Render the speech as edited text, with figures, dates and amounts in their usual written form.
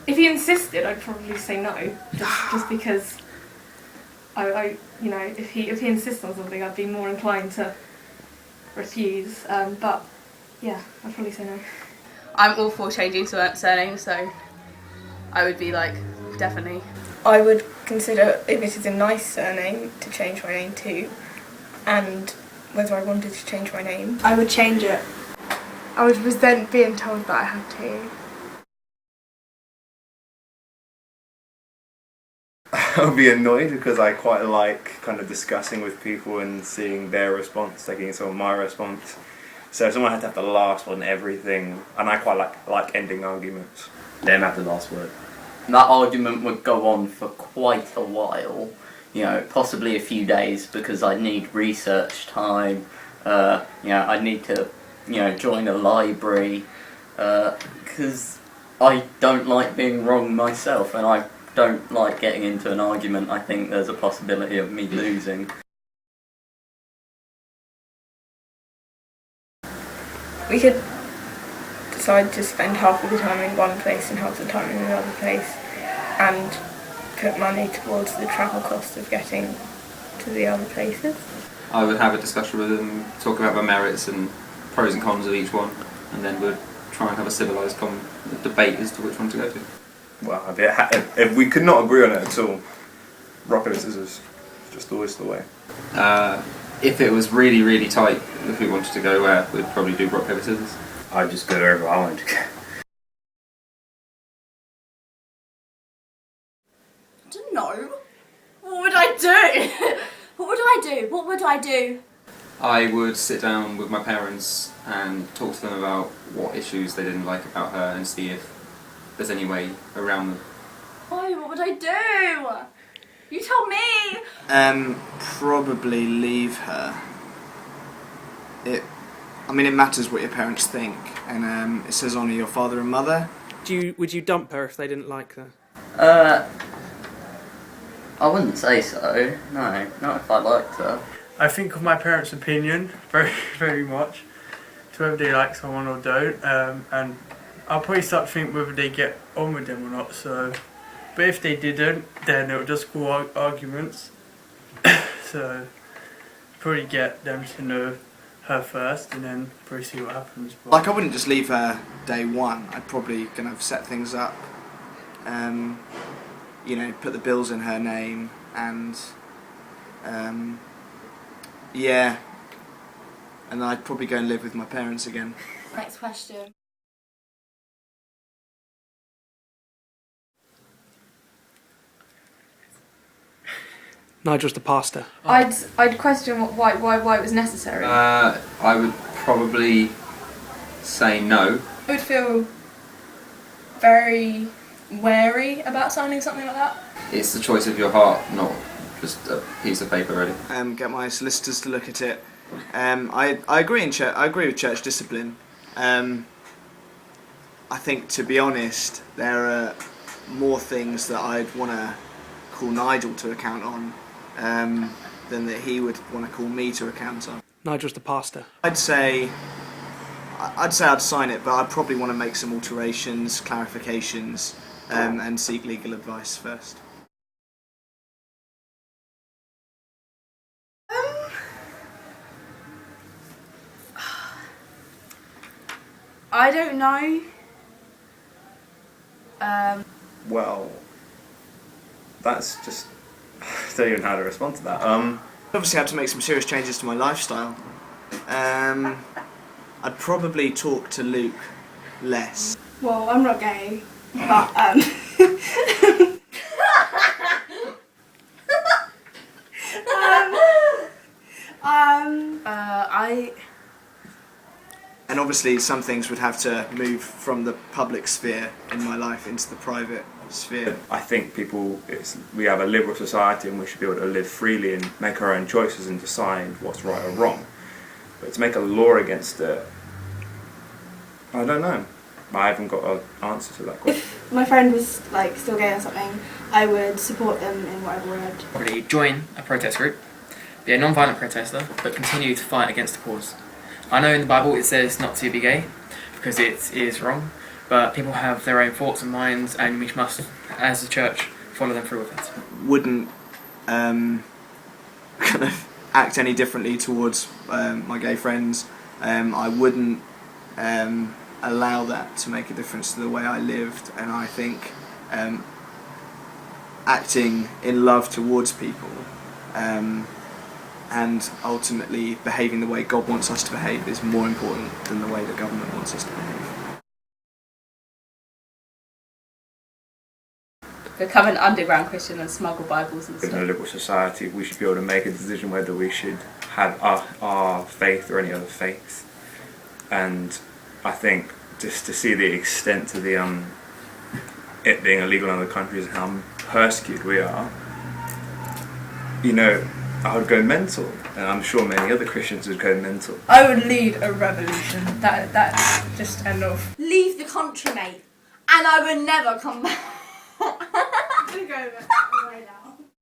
If he insisted, I'd probably say no, just because you know, if he insists on something, I'd be more inclined to refuse. But yeah, I'd probably say no. I'm all for changing surnames, so I would be like, definitely. I would consider if it is a nice surname to change my name to, and whether I wanted to change my name. I would change it. I would resent being told that I had to. I'll be annoyed because I quite like kind of discussing with people and seeing their response, taking some of my response. So if someone had to have the last word on everything, and I quite like ending arguments. Them have the last word. That argument would go on for quite a while, you know, possibly a few days, because I need research time. You know, I need to, you know, join a library, because I don't like being wrong myself, and I don't like getting into an argument. I think there's a possibility of me losing. We could decide to spend half of the time in one place and half the time in another place, and put money towards the travel cost of getting to the other places. I would have a discussion with them, talk about the merits and pros and cons of each one, and then we'd try and have a civilised debate as to which one to go to. Well, if we could not agree on it at all, rock, paper, scissors, just always the way. If it was really, really tight, if we wanted to go where, we'd probably do rock, paper, scissors. I'd just go wherever I wanted to go. I don't know. What would I do? What would I do? What would I do? I would sit down with my parents and talk to them about what issues they didn't like about her and see if there's any way around them. Oh, what would I do? You tell me! Probably leave her. I mean, it matters what your parents think, and it says honour your father and mother. Would you dump her if they didn't like her? I wouldn't say so. No, not if I liked her. I think of my parents' opinion very, very much, to whether they like someone or don't, and I'll probably start to think whether they get on with them or not. So, but if they didn't, then it would just cause arguments. So, probably get them to know her first, and then probably see what happens. But Like, I wouldn't just leave her day one. I'd probably kind of set things up. You know, put the bills in her name, and yeah, and then I'd probably go and live with my parents again. Next question. Nigel's the pastor. I'd question why it was necessary. I would probably say no. I would feel very wary about signing something like that. It's the choice of your heart, not just a piece of paper, really. Get my solicitors to look at it. I agree I agree with church discipline. I think, to be honest, there are more things that I'd want to call Nigel to account on than that he would want to call me to account on. Nigel's the pastor. I'd say I'd sign it, but I'd probably want to make some alterations, clarifications, and seek legal advice first. I don't know. Well, that's just... I don't even know how to respond to that. Obviously, I had to make some serious changes to my lifestyle. I'd probably talk to Luke less. Well, I'm not gay, but And obviously, some things would have to move from the public sphere in my life into the private sphere. I think we have a liberal society and we should be able to live freely and make our own choices and decide what's right or wrong. But to make a law against it, I don't know. I haven't got an answer to that question. if my friend was like still gay or something, I would support them in whatever way. Probably join a protest group, be a non-violent protester, but continue to fight against the cause. I know in the Bible it says not to be gay, because it is wrong, but people have their own thoughts and minds, and we must, as a church, follow them through with it. Wouldn't kind of act any differently towards my gay friends. I wouldn't allow that to make a difference to the way I lived, and I think acting in love towards people and ultimately behaving the way God wants us to behave is more important than the way the government wants us to behave. Become an underground Christian and smuggle Bibles and In a stuff. liberal society, we should be able to make a decision whether we should have our faith or any other faith. And I think just to see the extent to the it being illegal in other countries and how persecuted we are, you know, I would go mental, and I'm sure many other Christians would go mental. I would lead a revolution. That's just end of. Leave the country, mate, and I would never come back. I'm gonna go right now.